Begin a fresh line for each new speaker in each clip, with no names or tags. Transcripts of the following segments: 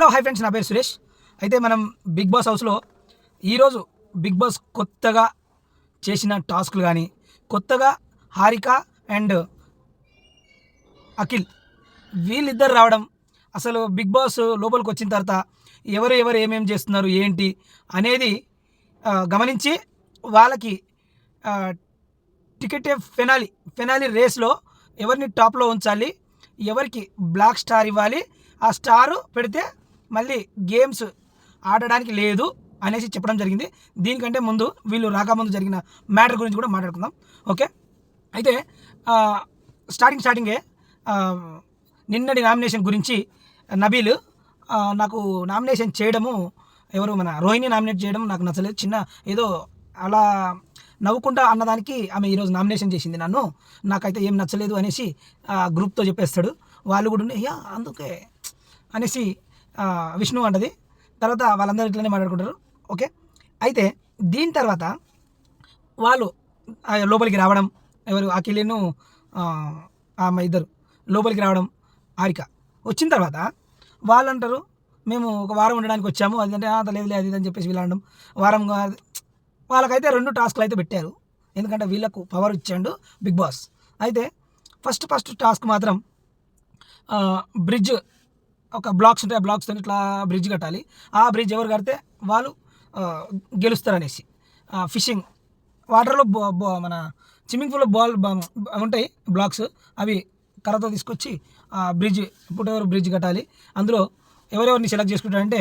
Hello hi friends, నా పేరు సురేష్. అయితే మనం బిగ్ బాస్ హౌస్లో ఈరోజు బిగ్ బాస్ కొత్తగా చేసిన టాస్క్లు కానీ, కొత్తగా హారిక అండ్ అఖిల్ వీళ్ళిద్దరు రావడం, అసలు బిగ్ బాస్ లోపలికి వచ్చిన తర్వాత ఎవరు ఎవరు ఏమేమి చేస్తున్నారు ఏంటి అనేది గమనించి వాళ్ళకి టికెట్ ఫెనాలి రేస్లో ఎవరిని టాప్లో ఉంచాలి, ఎవరికి బ్లాక్ స్టార్ ఇవ్వాలి, ఆ స్టారు పెడితే మళ్ళీ గేమ్స్ ఆడడానికి లేదు అనేసి చెప్పడం జరిగింది. దీనికంటే ముందు వీళ్ళు రాకముందు జరిగిన మ్యాటర్ గురించి కూడా మాట్లాడుకుందాం. ఓకే, అయితే స్టార్టింగే నిన్నటి నామినేషన్ గురించి నబీల్ నాకు నామినేషన్ చేయడము, ఎవరు మన రోహిణి నామినేట్ చేయడం నాకు నచ్చలేదు. చిన్న ఏదో అలా నవ్వుకుంటా అన్నదానికి ఆమె ఈరోజు నామినేషన్ చేసింది నన్ను, నాకైతే ఏం నచ్చలేదు అనేసి గ్రూప్తో చెప్పేస్తాడు. వాళ్ళు కూడా అయ్యా అందుకే అనేసి విష్ణు అంటది. తర్వాత వాళ్ళందరూ ఇట్లనే మాట్లాడుకుంటారు. ఓకే, అయితే దీని తర్వాత వాళ్ళు లోపలికి రావడం, ఎవరు అఖిలేను ఆమె ఇద్దరు లోపలికి రావడం, హారిక వచ్చిన తర్వాత వాళ్ళు అంటారు మేము ఒక వారం ఉండడానికి వచ్చాము, అదంటే అంత లేదు అది అని చెప్పేసి వీళ్ళు అనడం. వారం వాళ్ళకైతే 2 టాస్క్లు అయితే పెట్టారు, ఎందుకంటే వీళ్ళకు పవర్ ఇచ్చాడు బిగ్ బాస్. అయితే ఫస్ట్ టాస్క్ మాత్రం బ్రిడ్జ్, ఒక బ్లాక్స్ ఉంటాయి, ఆ బ్లాక్స్తో ఇట్లా బ్రిడ్జ్ కట్టాలి. ఆ బ్రిడ్జ్ ఎవరు కడితే వాళ్ళు గెలుస్తారనేసి. ఫిషింగ్ వాటర్లో మన స్విమ్మింగ్ పూల్లో బాల్ ఉంటాయి బ్లాక్స్, అవి కర్రతో తీసుకొచ్చి బ్రిడ్జ్ పుట్టెవరు బ్రిడ్జ్ కట్టాలి. అందులో ఎవరెవరిని సెలెక్ట్ చేసుకుంటారంటే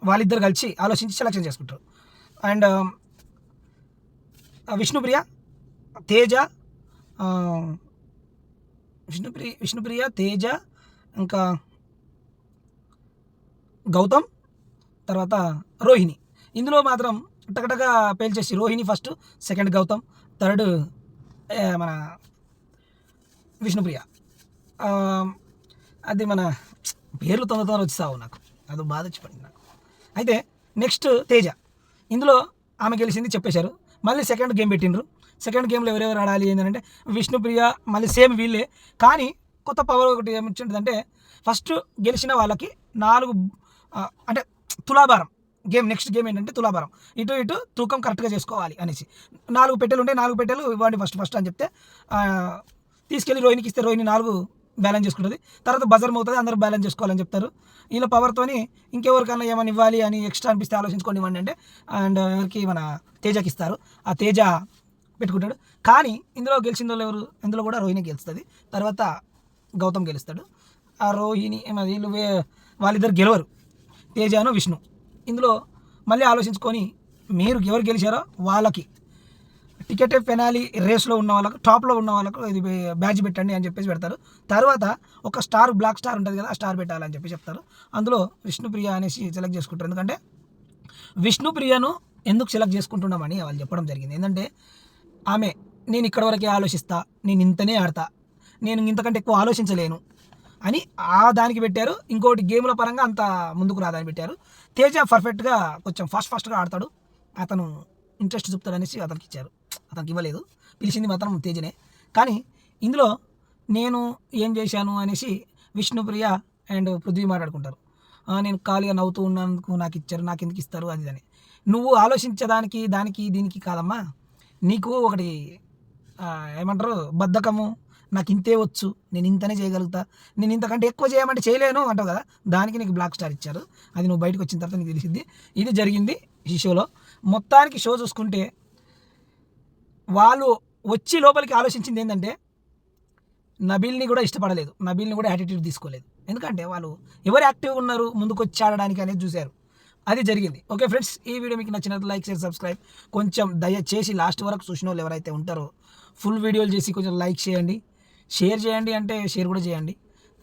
వాళ్ళిద్దరు కలిసి ఆలోచించి సెలెక్షన్ చేసుకుంటారు. అండ్ విష్ణుప్రియ, తేజ, విష్ణుప్రియ, తేజ, ఇంకా గౌతమ్, తర్వాత రోహిణి. ఇందులో మాత్రం టకటగా పేల్చేసి Rohini first, second Gautam, third మన విష్ణుప్రియ. అది మన పేర్లు తొందర వచ్చేసావు, నాకు అది బాధ వచ్చిపోయింది నాకు. అయితే నెక్స్ట్ తేజ, ఇందులో ఆమె గెలిచింది చెప్పేశారు. మళ్ళీ సెకండ్ గేమ్ పెట్టిండ్రు. సెకండ్ గేమ్లో ఎవరెవరు ఆడాలి ఏంటంటే విష్ణుప్రియ, మళ్ళీ సేమ్ వీళ్ళే, కానీ కొత్త పవర్ ఒకటి ఏమిచ్చిందంటే ఫస్ట్ గెలిచిన వాళ్ళకి 4 అంటే తులాభారం గేమ్. నెక్స్ట్ గేమ్ ఏంటంటే తులాభారం, ఇటు తూకం కరెక్ట్గా చేసుకోవాలి అనేసి 4 పెట్టెలు ఉంటాయి. 4 పెట్టెలు ఇవ్వండి ఫస్ట్ అని చెప్తే తీసుకెళ్ళి రోహిణికి ఇస్తే రోహిణి 4 బ్యాలెన్స్ చేసుకుంటుంది. తర్వాత బజర్ అవుతుంది, అందరూ బ్యాలెన్స్ చేసుకోవాలని చెప్తారు. వీళ్ళ పవర్తోని ఇంకెవరికన్నా ఏమైనా ఇవ్వాలి అని ఎక్స్ట్రా అనిపిస్తే ఆలోచించుకొని ఇవ్వండి అంటే, అండ్ ఎవరికి మన తేజకి ఇస్తారు. ఆ తేజ పెట్టుకుంటాడు. కానీ ఇందులో గెలిచిన వాళ్ళు ఎవరు, ఇందులో కూడా రోహిణి గెలుస్తుంది, తర్వాత గౌతమ్ గెలుస్తాడు. ఆ రోహిణి వీళ్ళు వాళ్ళిద్దరు గెలవరు, తేజను విష్ణు. ఇందులో మళ్ళీ ఆలోచించుకొని మీరు ఎవరు గెలిచారో వాళ్ళకి టికెట్ ఫెనాలి రేస్లో ఉన్న వాళ్ళకు, టాప్లో ఉన్న వాళ్ళకు ఇది బ్యాచ్ పెట్టండి అని చెప్పేసి పెడతారు. తర్వాత ఒక స్టార్, బ్లాక్ స్టార్ ఉంటుంది కదా, ఆ స్టార్ పెట్టాలని చెప్పి చెప్తారు. అందులో విష్ణుప్రియ అనేసి సెలెక్ట్ చేసుకుంటారు. ఎందుకంటే విష్ణుప్రియను ఎందుకు సెలెక్ట్ చేసుకుంటున్నామని వాళ్ళు చెప్పడం జరిగింది. ఏంటంటే ఆమె నేను ఇక్కడ వరకే ఆలోచిస్తా, నేను ఇంతనే ఆడతా, నేను ఇంతకంటే ఎక్కువ ఆలోచించలేను అని దానికి పెట్టారు. ఇంకోటి గేమ్ల పరంగా అంత ముందుకు రాదని పెట్టారు. తేజ పర్ఫెక్ట్గా కొంచెం ఫాస్ట్గా ఆడతాడు, అతను ఇంట్రెస్ట్ చూపుతాడనేసి అతనికి ఇచ్చారు. అతనికి ఇవ్వలేదు, పిలిచింది మాత్రం తేజనే. కానీ ఇందులో నేను ఏం చేశాను అనేసి విష్ణుప్రియ అండ్ పృథ్వీ మాట్లాడుకుంటారు. నేను ఖాళీగా నవ్వుతూ ఉన్నందుకు నాకు ఇచ్చారు, నాకు ఎందుకు ఇస్తారు అది అని. నువ్వు ఆలోచించడానికి దీనికి కాదమ్మా, నీకు ఒకటి ఏమంటారు బద్ధకము, నాకు ఇంతే వచ్చు, నేను ఇంతనే చేయగలుగుతా, నేను ఇంతకంటే ఎక్కువ చేయమంటే చేయలేను అంటావు కదా, దానికి నీకు బ్లాక్ స్టార్ ఇచ్చారు. అది నువ్వు బయటకు వచ్చిన తర్వాత నీకు తెలిసింది. ఇది జరిగింది ఈ షోలో. మొత్తానికి షో చూసుకుంటే వాళ్ళు వచ్చి లోపలికి ఆలోచించింది ఏంటంటే నబీల్ని కూడా ఇష్టపడలేదు, నబీల్ని కూడా యాటిట్యూడ్ తీసుకోలేదు. ఎందుకంటే వాళ్ళు ఎవరు యాక్టివ్గా ఉన్నారు ముందుకు వచ్చి ఆడడానికి అనేది చూశారు, అది జరిగింది. ఓకే ఫ్రెండ్స్, ఈ వీడియో మీకు నచ్చినట్లు లైక్, షేర్, సబ్స్క్రైబ్. కొంచెం దయచేసి లాస్ట్ వరకు చూసిన వాళ్ళు ఎవరైతే ఉంటారో ఫుల్ వీడియోలు చేసి కొంచెం లైక్ చేయండి, షేర్ చేయండి, అంటే షేర్ కూడా చేయండి.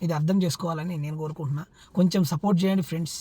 ఇది అర్థం చేసుకోవాలని నేను కోరుకుంటున్నా. కొంచెం సపోర్ట్ చేయండి ఫ్రెండ్స్.